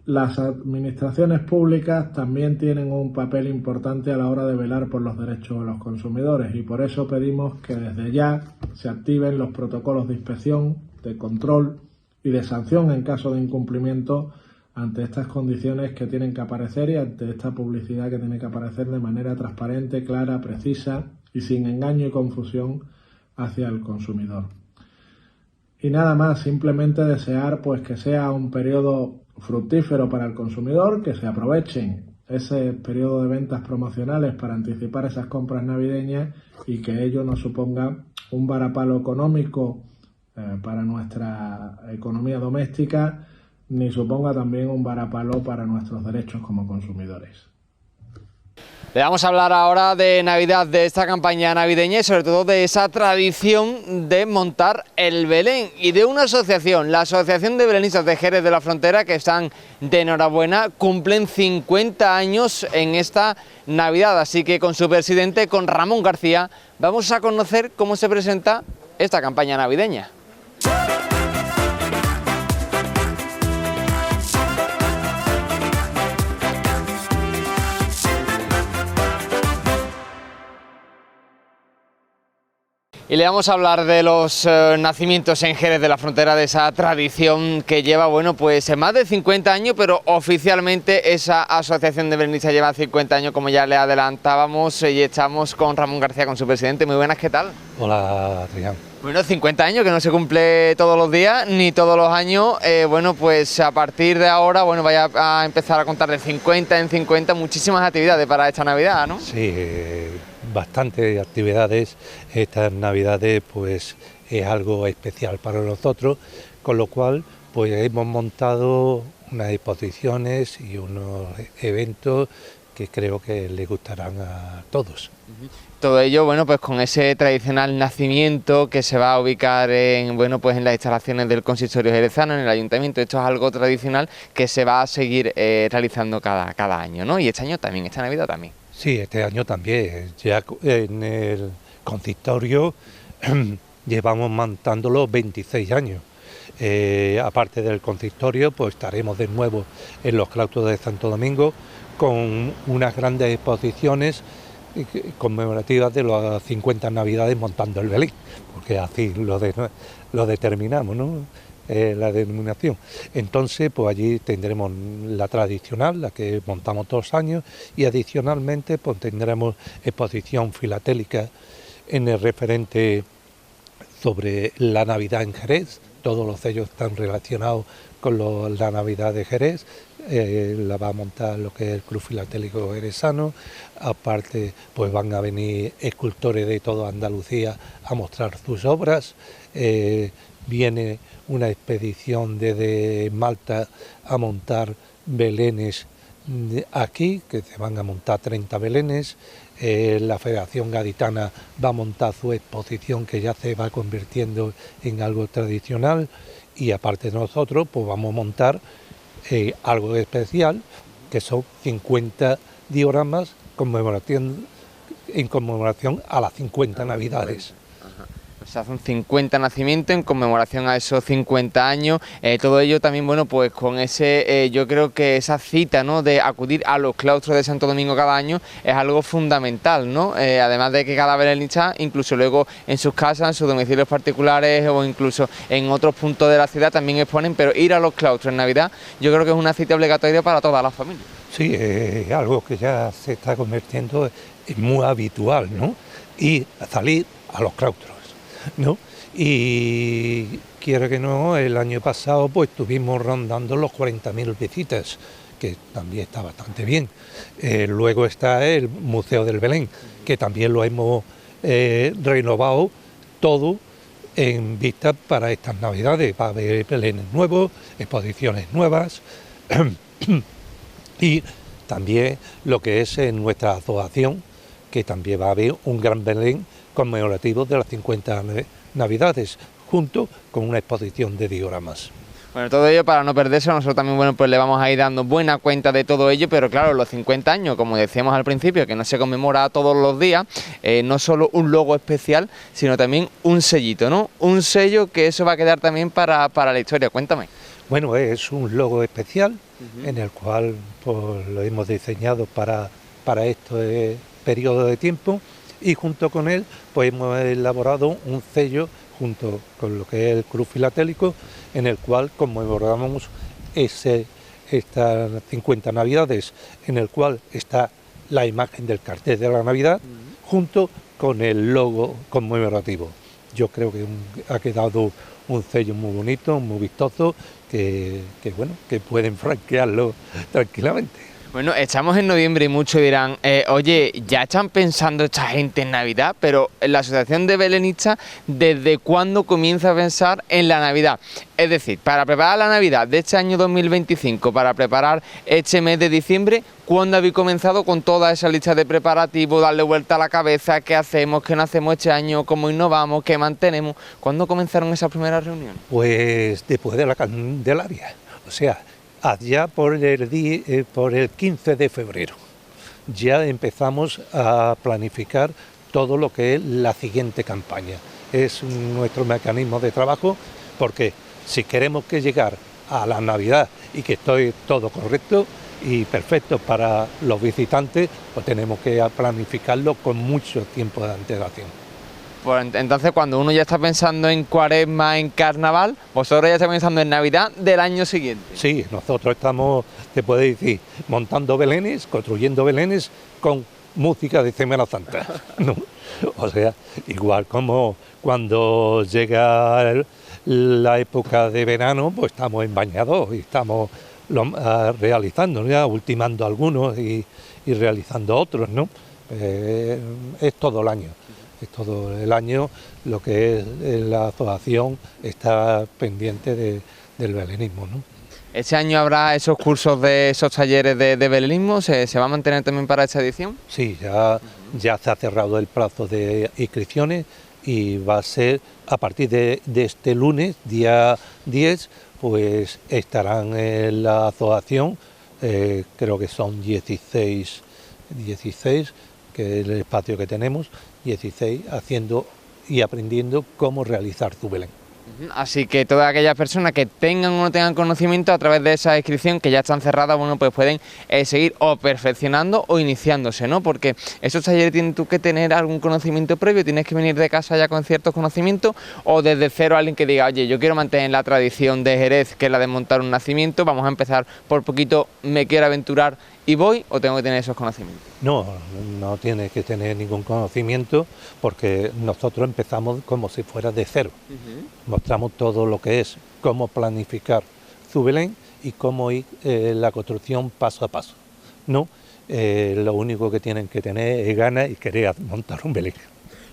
S4: Las administraciones públicas también tienen un papel importante a la hora de velar por los derechos de los consumidores y por eso pedimos que desde ya se activen los protocolos de inspección, de control y de sanción en caso de incumplimiento ante estas condiciones que tienen que aparecer y ante esta publicidad que tiene que aparecer de manera transparente, clara, precisa y sin engaño y confusión hacia el consumidor. Y nada más, simplemente desear pues que sea un periodo fructífero para el consumidor, que se aprovechen ese periodo de ventas promocionales para anticipar esas compras navideñas y que ello no suponga un varapalo económico para nuestra economía doméstica, ni suponga también un varapalo para nuestros derechos como consumidores.
S1: Le vamos a hablar ahora de Navidad, de esta campaña navideña y sobre todo de esa tradición de montar el Belén y de una asociación, la Asociación de Belenistas de Jerez de la Frontera, que están de enhorabuena, cumplen 50 años en esta Navidad, así que con su presidente, con Ramón García, vamos a conocer cómo se presenta esta campaña navideña. Y le vamos a hablar de los nacimientos en Jerez de la Frontera, de esa tradición que lleva, bueno, pues más de 50 años, pero oficialmente esa asociación de belenistas lleva 50 años, como ya le adelantábamos, y estamos con Ramón García, con su presidente. Muy buenas, ¿qué tal?
S5: Hola, Adrián.
S1: Bueno, 50 años que no se cumple todos los días ni todos los años. Bueno, pues a partir de ahora, bueno, vaya a empezar a contar de 50 en 50 muchísimas actividades para esta Navidad, ¿no?
S5: Sí, bastantes actividades. Estas Navidades pues es algo especial para nosotros, con lo cual pues hemos montado unas exposiciones y unos eventos que creo que les gustarán a todos.
S1: Todo ello, bueno, pues con ese tradicional nacimiento que se va a ubicar en, bueno, pues en las instalaciones del Consistorio jerezano, en el Ayuntamiento. Esto es algo tradicional que se va a seguir realizando cada año, ¿no? Y este año también, esta Navidad también.
S5: Sí, este año también. Ya en el Consistorio llevamos montándolo 26 años. Aparte del Consistorio, pues estaremos de nuevo en los claustros de Santo Domingo con unas grandes exposiciones conmemorativas de las 50 Navidades montando el Belén, porque así lo determinamos, ¿no? La denominación. Entonces, pues allí tendremos la tradicional, la que montamos todos los años, y adicionalmente pues tendremos exposición filatélica en el referente sobre la Navidad en Jerez. Todos los sellos están relacionados con la Navidad de Jerez. La va a montar lo que es el Club Filatélico Jerezano. Aparte, pues van a venir escultores de toda Andalucía a mostrar sus obras. Viene una expedición desde Malta a montar belenes aquí, que se van a montar 30 belenes. La Federación Gaditana va a montar su exposición, que ya se va convirtiendo en algo tradicional, y aparte de nosotros pues vamos a montar algo especial, que son 50 dioramas en conmemoración a las 50 Navidades.
S1: O sea, son 50 nacimientos en conmemoración a esos 50 años, todo ello también, bueno, pues con ese, yo creo que esa cita, ¿no?, de acudir a los claustros de Santo Domingo cada año es algo fundamental, ¿no? Además de que cada belenista, incluso luego en sus casas, en sus domicilios particulares o incluso en otros puntos de la ciudad también exponen, pero ir a los claustros en Navidad yo creo que es una cita obligatoria para todas las familias.
S5: Sí, es algo que ya se está convirtiendo en muy habitual, ¿no? Y salir a los claustros, ¿no? Y quiero que no, el año pasado pues estuvimos rondando los 40.000 visitas, que también está bastante bien. Luego está el Museo del Belén, que también lo hemos renovado todo en vista para estas Navidades. Va a haber belenes nuevos, exposiciones nuevas y también lo que es en nuestra asociación, que también va a haber un gran Belén conmemorativo de las 50 Navidades, junto con una exposición de dioramas.
S1: Bueno, todo ello para no perderse, nosotros también, bueno, pues le vamos a ir dando buena cuenta de todo ello, pero claro, los 50 años, como decíamos al principio, que no se conmemora todos los días, no solo un logo especial, sino también un sellito, ¿no? Un sello que eso va a quedar también para la historia, cuéntame.
S5: Bueno, es un logo especial, en el cual pues, lo hemos diseñado para este periodo de tiempo, y junto con él pues hemos elaborado un sello junto con lo que es el Club Filatélico, en el cual conmemoramos estas 50 Navidades, en el cual está la imagen del cartel de la Navidad junto con el logo conmemorativo. Yo creo que ha quedado un sello muy bonito, muy vistoso, que bueno, que pueden franquearlo tranquilamente.
S1: Bueno, estamos en noviembre y muchos dirán, oye, ya están pensando esta gente en Navidad, pero la Asociación de Belenistas, ¿desde cuándo comienza a pensar en la Navidad? Es decir, para preparar la Navidad de este año 2025, para preparar este mes de diciembre, ¿cuándo habéis comenzado con toda esa lista de preparativos, darle vuelta a la cabeza, qué hacemos, qué no hacemos este año, cómo innovamos, qué mantenemos? ¿Cuándo comenzaron esas primeras reuniones?
S5: Pues después de la Candelaria, o sea, allá por el 15 de febrero ya empezamos a planificar todo lo que es la siguiente campaña. Es nuestro mecanismo de trabajo, porque si queremos que llegar a la Navidad y que esté todo correcto y perfecto para los visitantes, pues tenemos que planificarlo con mucho tiempo de antelación.
S1: Pues entonces, cuando uno ya está pensando en Cuaresma, en Carnaval, vosotros ya estáis pensando en Navidad del año siguiente.
S5: Sí, nosotros estamos, te puedo decir, montando belenes, construyendo belenes con música de Semana Santa, ¿no? O sea, igual como cuando llega la época de verano, pues estamos en bañados y estamos realizando, ya ultimando algunos y realizando otros, ¿no? Es todo el año. Es todo el año lo que es la asociación está pendiente del belenismo, ¿no?
S1: ¿Este año habrá esos cursos de esos talleres de belenismo? ¿Se va a mantener también para esta edición?
S5: Sí, ya se ha cerrado el plazo de inscripciones y va a ser a partir de este lunes, día 10, pues estarán en la asociación, creo que son 16, que es el espacio que tenemos, 16 haciendo y aprendiendo cómo realizar su Belén.
S1: Así que todas aquellas personas que tengan o no tengan conocimiento, a través de esa inscripción que ya están cerradas, bueno, pues pueden seguir o perfeccionando o iniciándose, ¿no? Porque esos talleres tienes tú que tener algún conocimiento previo, tienes que venir de casa ya con ciertos conocimientos, o desde cero alguien que diga, oye, yo quiero mantener la tradición de Jerez, que es la de montar un nacimiento, vamos a empezar por poquito, me quiero aventurar y voy o tengo que tener esos conocimientos?
S5: No, no tienes que tener ningún conocimiento porque nosotros empezamos como si fuera de cero. Mostramos todo lo que es, cómo planificar su Belén y cómo ir la construcción paso a paso. No, lo único que tienen que tener es ganas y querer montar un Belén.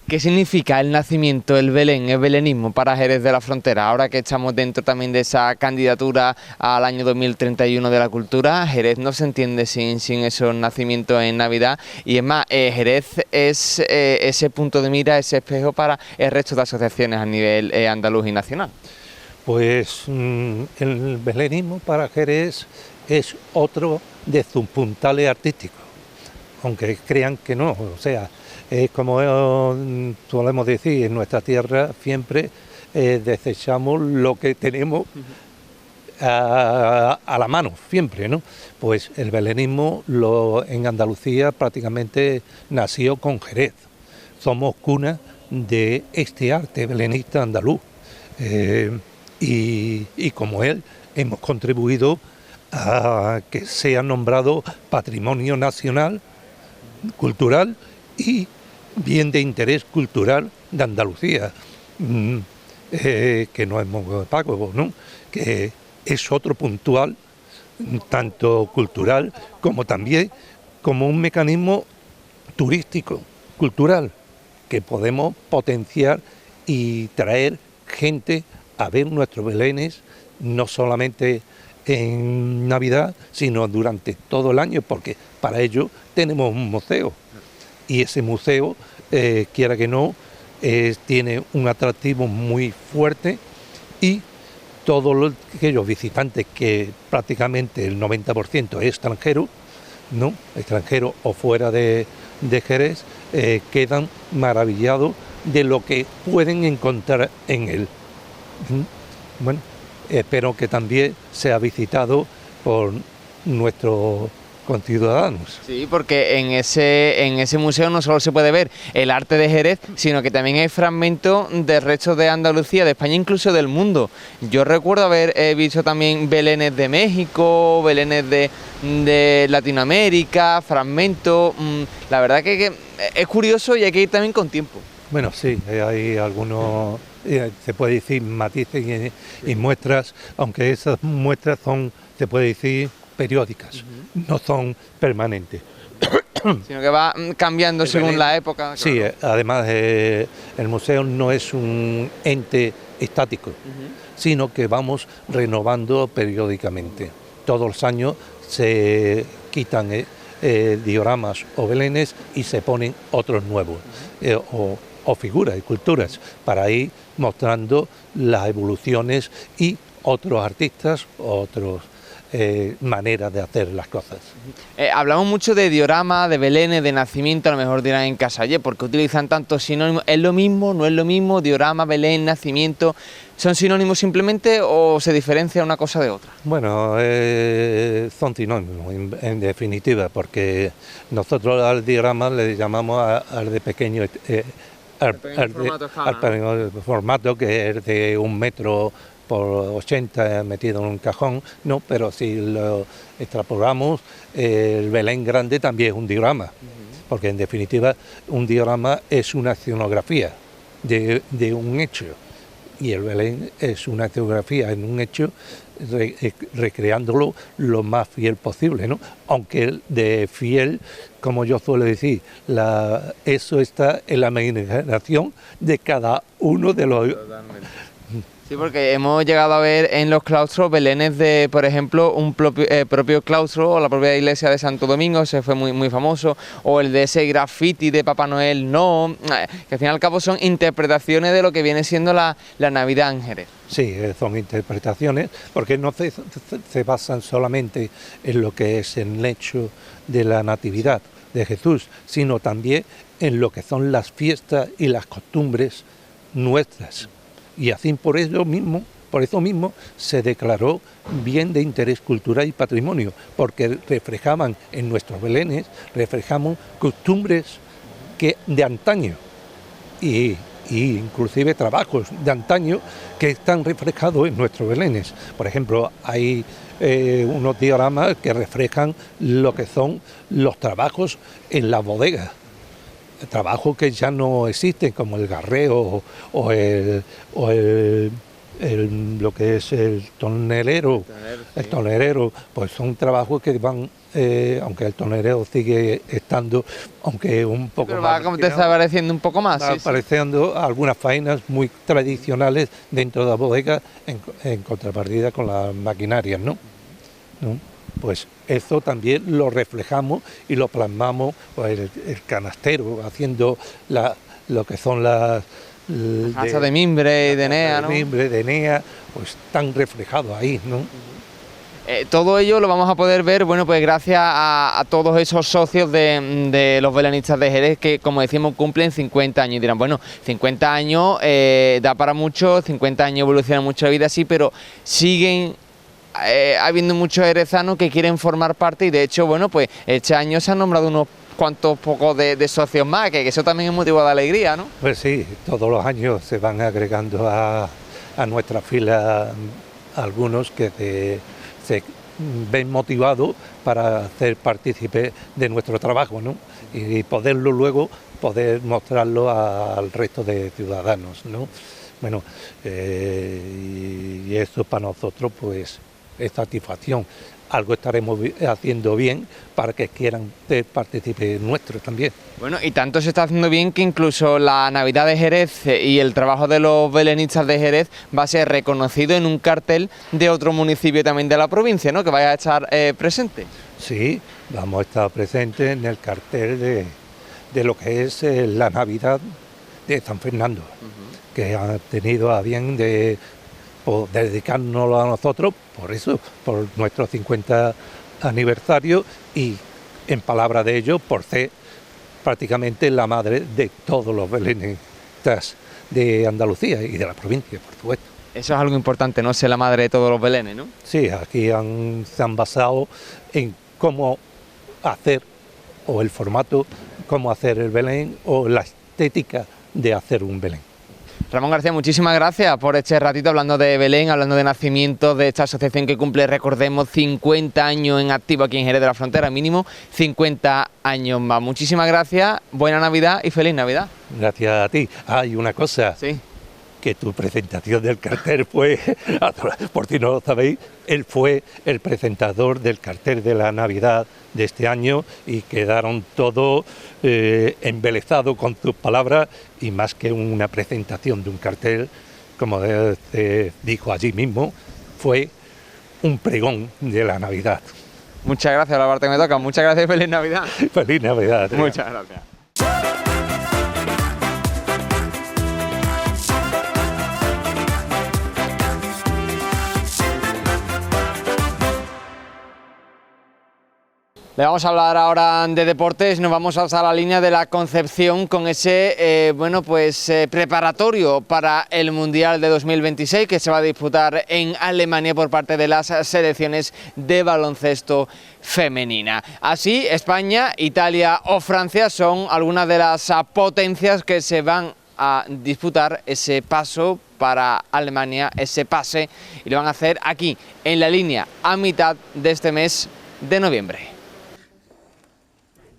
S1: ¿Qué significa el nacimiento, el Belén, el belenismo para Jerez de la Frontera? Ahora que estamos dentro también de esa candidatura al año 2031 de la cultura, Jerez no se entiende sin esos nacimientos en Navidad, y es más, Jerez es ese punto de mira, ese espejo para el resto de asociaciones a nivel andaluz y nacional.
S5: Pues el belenismo para Jerez es otro de sus puntales artísticos, aunque crean que no, o sea, es como solemos decir, en nuestra tierra siempre desechamos lo que tenemos a la mano, siempre, ¿no? Pues el belenismo en Andalucía prácticamente nació con Jerez. Somos cuna de este arte belenista andaluz. Y como él hemos contribuido a que sea nombrado Patrimonio Nacional, Cultural y bien de interés cultural de Andalucía, que no es muy opaco, ¿no? Que es otro puntual, tanto cultural como también como un mecanismo turístico, cultural, que podemos potenciar y traer gente a ver nuestros belenes, no solamente en Navidad, sino durante todo el año, porque para ello tenemos un museo. Y ese museo, quiera que no, tiene un atractivo muy fuerte, y todos aquellos visitantes, que prácticamente el 90% es extranjero, ¿no? Extranjero o fuera de Jerez, quedan maravillados de lo que pueden encontrar en él. Bueno, espero que también sea visitado por nuestros conciudadanos.
S1: Sí, porque en ese museo no solo se puede ver el arte de Jerez, sino que también hay fragmentos del resto de Andalucía, de España, incluso del mundo. Yo recuerdo haber visto también belenes de México, belenes de Latinoamérica, fragmentos. La verdad que es curioso y hay que ir también con tiempo.
S5: Bueno, sí, hay algunos, se puede decir, matices y muestras, aunque esas muestras son, se puede decir, periódicas, no son permanentes.
S1: Sino que va cambiando según la época. Claro.
S5: Sí, además el museo no es un ente estático, sino que vamos renovando periódicamente. Todos los años se quitan dioramas o belenes y se ponen otros nuevos, o figuras y culturas, para ir mostrando las evoluciones y otros artistas, otros maneras de hacer las cosas.
S1: Hablamos mucho de diorama, de belenes, de nacimiento, a lo mejor dirán en casa, oye, ¿por qué utilizan tantos sinónimos? ¿Es lo mismo? ¿No es lo mismo? Diorama, belén, nacimiento, ¿son sinónimos simplemente o se diferencia una cosa de otra?
S5: Bueno, son sinónimos en definitiva, porque nosotros al diorama le llamamos al de pequeño, al formato, que es de 1 metro por 80 metido en un cajón, no, pero si lo extrapolamos, el Belén grande también es un diorama, porque en definitiva un diorama es una escenografía de un hecho, y el Belén es una escenografía en un hecho, recreándolo lo más fiel posible, ¿no? Aunque de fiel, como yo suelo decir, eso está en la imaginación de cada uno de los...
S1: Totalmente. Sí, porque hemos llegado a ver en los claustros belenes de, por ejemplo, un propio claustro o la propia iglesia de Santo Domingo, ese fue muy famoso, o el de ese graffiti de Papá Noel, no, que al fin y al cabo son interpretaciones de lo que viene siendo la Navidad en Jerez.
S5: Sí, son interpretaciones, porque no se basan solamente en lo que es el hecho de la Natividad de Jesús, sino también en lo que son las fiestas y las costumbres nuestras. Y así por eso mismo se declaró bien de interés cultural y patrimonio, porque reflejaban en nuestros belenes, reflejamos costumbres de antaño, y inclusive trabajos de antaño que están reflejados en nuestros belenes. Por ejemplo, hay unos dioramas que reflejan lo que son los trabajos en las bodegas, trabajos que ya no existen, como el garreo o lo que es el tonelero, el tonerero, pues son trabajos que van, aunque el tonerero sigue estando, aunque un poco
S1: pero
S5: más...
S1: va desapareciendo un poco más.
S5: Va apareciendo algunas faenas muy tradicionales dentro de la bodega en contrapartida con las maquinarias, ¿no? Pues eso también lo reflejamos y lo plasmamos, pues, el canastero, haciendo lo que son las...
S1: Hachas de mimbre y de enea, ¿no?
S5: De mimbre, de enea, pues están reflejados ahí, ¿no?
S1: Todo ello lo vamos a poder ver, bueno, pues gracias a todos esos socios de los belenistas de Jerez que, como decimos, cumplen 50 años. Y dirán, bueno, 50 años da para mucho, 50 años evoluciona mucho la vida, sí, pero siguen habiendo muchos jerezanos que quieren formar parte y, de hecho, bueno, pues este año se han nombrado unos cuantos pocos de socios más, que eso también es motivo de alegría, ¿no?
S5: Pues sí, todos los años se van agregando a nuestra fila algunos que se ven motivados para hacer partícipe de nuestro trabajo, ¿no? Y poderlo luego, poder mostrarlo al resto de ciudadanos, ¿no? Bueno, y eso para nosotros pues es satisfacción. Algo estaremos haciendo bien para que quieran ser partícipes nuestros también.
S1: Bueno, y tanto se está haciendo bien que incluso la Navidad de Jerez y el trabajo de los belenistas de Jerez va a ser reconocido en un cartel de otro municipio también de la provincia, ¿no?, que vaya a estar presente.
S5: Sí, vamos a estar presentes en el cartel de lo que es la Navidad de San Fernando, que ha tenido a bien de dedicárnoslo a nosotros, por eso, por nuestro 50 aniversario y, en palabra de ellos, por ser prácticamente la madre de todos los belenistas de Andalucía y de la provincia, por supuesto.
S1: Eso es algo importante, ¿no?, ser la madre de todos los belenes, ¿no?
S5: Sí, aquí se han basado en cómo hacer, o el formato, cómo hacer el Belén, o la estética de hacer un Belén.
S1: Ramón García, muchísimas gracias por este ratito hablando de Belén, hablando de nacimiento de esta asociación que cumple, recordemos, 50 años en activo aquí en Jerez de la Frontera, mínimo 50 años más. Muchísimas gracias, buena Navidad y feliz Navidad.
S5: Gracias a ti. Hay una cosa.
S1: Sí.
S5: Que tu presentación del cartel fue, por si no lo sabéis, él fue el presentador del cartel de la Navidad de este año y quedaron todos embelesados con tus palabras, y más que una presentación de un cartel, como dijo allí mismo, fue un pregón de la Navidad.
S1: Muchas gracias, la parte que me toca. Muchas gracias y feliz Navidad.
S5: Feliz Navidad.
S1: Muchas gracias. Le vamos a hablar ahora de deportes, nos vamos hasta la línea de la Concepción con ese preparatorio para el Mundial de 2026 que se va a disputar en Alemania por parte de las selecciones de baloncesto femenina. Así, España, Italia o Francia son algunas de las potencias que se van a disputar ese paso para Alemania, ese pase, y lo van a hacer aquí en la línea a mitad de este mes de noviembre.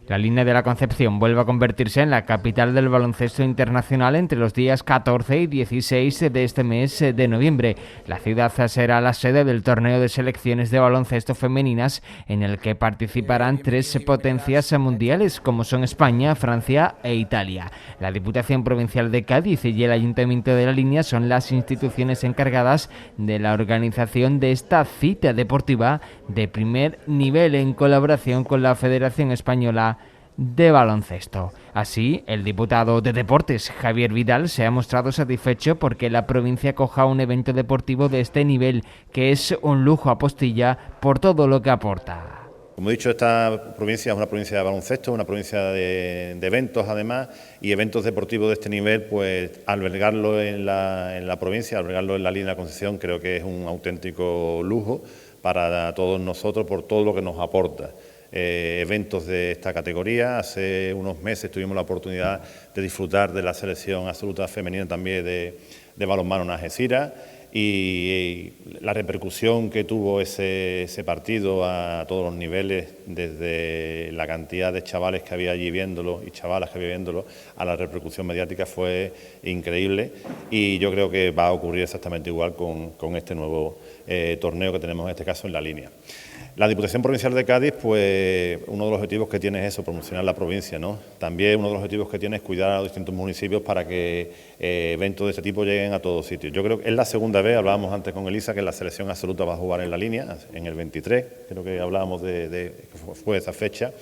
S1: La línea de la Concepción vuelve a convertirse en la capital del baloncesto internacional entre los días 14 y 16 de este mes de noviembre. La ciudad será la sede del torneo de selecciones de baloncesto femeninas en el que participarán 3 potencias mundiales como son España, Francia e Italia. La Diputación Provincial de Cádiz y el Ayuntamiento de la Línea son las instituciones encargadas de la organización de esta cita deportiva de primer nivel en colaboración con la Federación Española de baloncesto. Así, el diputado de Deportes, Javier Vidal, se ha mostrado satisfecho porque la provincia acoja un evento deportivo de este nivel, que es un lujo a Postilla por todo lo que aporta.
S6: Como he dicho, esta provincia es una provincia de baloncesto, una provincia de eventos además, y eventos deportivos de este nivel, pues albergarlo en la provincia, albergarlo en la línea de la Concepción, creo que es un auténtico lujo para todos nosotros por todo lo que nos aporta. eventos de esta categoría. Hace unos meses tuvimos la oportunidad de disfrutar de la selección absoluta femenina también de balonmano en Algeciras, y la repercusión que tuvo ese partido a todos los niveles, desde la cantidad de chavales que había allí viéndolo y chavalas que había viéndolo, a la repercusión mediática, fue increíble, y yo creo que va a ocurrir exactamente igual con este nuevo torneo que tenemos en este caso en La Línea. La Diputación Provincial de Cádiz, pues uno de los objetivos que tiene es eso, promocionar la provincia, ¿no? También uno de los objetivos que tiene es cuidar a los distintos municipios para que eventos de este tipo lleguen a todos sitios. Yo creo que es la segunda vez, hablábamos antes con Elisa, que la selección absoluta va a jugar en La Línea, en el 23, creo que hablábamos que fue esa fecha,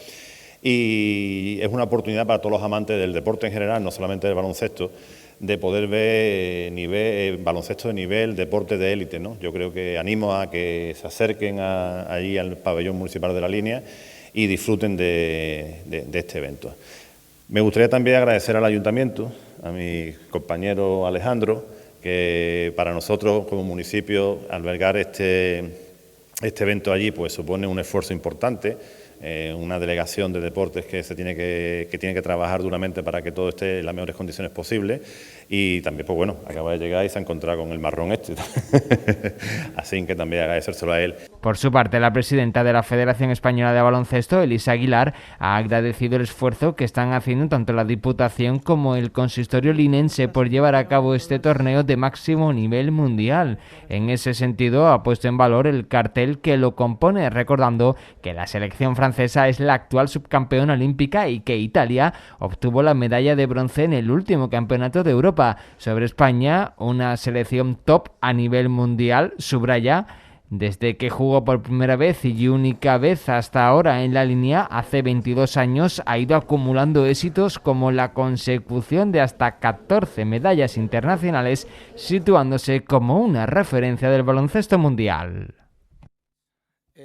S6: y es una oportunidad para todos los amantes del deporte en general, no solamente del baloncesto, de poder ver baloncesto de nivel, deporte de élite, ¿no? Yo creo que animo a que se acerquen allí al pabellón municipal de La Línea y disfruten de este evento. Me gustaría también agradecer al Ayuntamiento, a mi compañero Alejandro, que para nosotros como municipio albergar este evento allí pues supone un esfuerzo importante. Una delegación de deportes que tiene que trabajar duramente para que todo esté en las mejores condiciones posibles, y también, pues bueno, acaba de llegar y se ha encontrado con el marrón así que también agradecérselo a él.
S1: Por su parte, la presidenta de la Federación Española de Baloncesto, Elisa Aguilar, ha agradecido el esfuerzo que están haciendo tanto la Diputación como el Consistorio linense por llevar a cabo este torneo de máximo nivel mundial. En ese sentido, ha puesto en valor el cartel que lo compone, recordando que la selección francesa es la actual subcampeona olímpica y que Italia obtuvo la medalla de bronce en el último campeonato de Europa. Sobre España, una selección top a nivel mundial, subraya: desde que jugó por primera vez y única vez hasta ahora en La Línea, hace 22 años, ha ido acumulando éxitos como la consecución de hasta 14 medallas internacionales, situándose como una referencia del baloncesto mundial.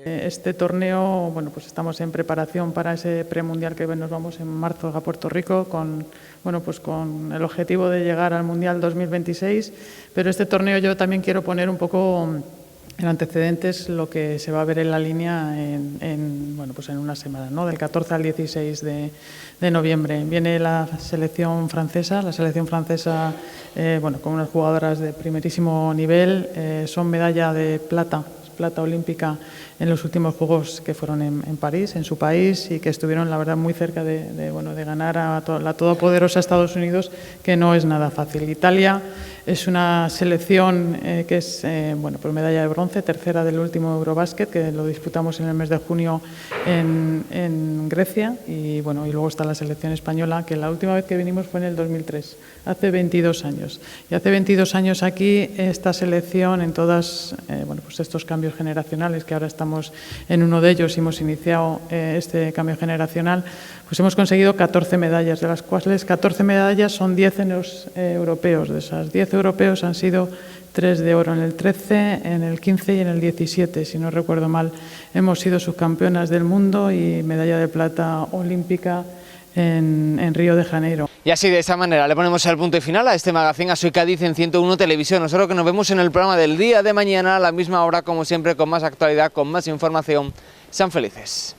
S7: Este torneo, bueno, pues estamos en preparación para ese premundial que nos vamos en marzo a Puerto Rico con el objetivo de llegar al Mundial 2026, pero este torneo yo también quiero poner un poco en antecedentes lo que se va a ver en La Línea en una semana, ¿no? Del 14 al 16 de noviembre. Viene la selección francesa con unas jugadoras de primerísimo nivel, son medalla de plata olímpica en los últimos Juegos que fueron en París, en su país, y que estuvieron, la verdad, muy cerca de ganar a la todopoderosa Estados Unidos, que no es nada fácil. Italia es una selección que es por medalla de bronce, tercera del último Eurobasket, que lo disputamos en el mes de junio en Grecia, y luego está la selección española, que la última vez que vinimos fue en el 2003, hace 22 años. Y hace 22 años aquí, esta selección, en todas estos cambios generacionales, que ahora estamos en uno de ellos y hemos iniciado este cambio generacional, pues hemos conseguido 14 medallas, de las cuales 14 medallas son 10 en los europeos. De esas 10 europeos han sido 3 de oro en el 13, en el 15 y en el 17, si no recuerdo mal. Hemos sido subcampeonas del mundo y medalla de plata olímpica en Río de Janeiro.
S1: Y así, de esa manera, le ponemos el punto y final a este magazine, a Soy Cádiz en 101 Televisión. Nosotros que nos vemos en el programa del día de mañana a la misma hora, como siempre, con más actualidad, con más información. Sean felices.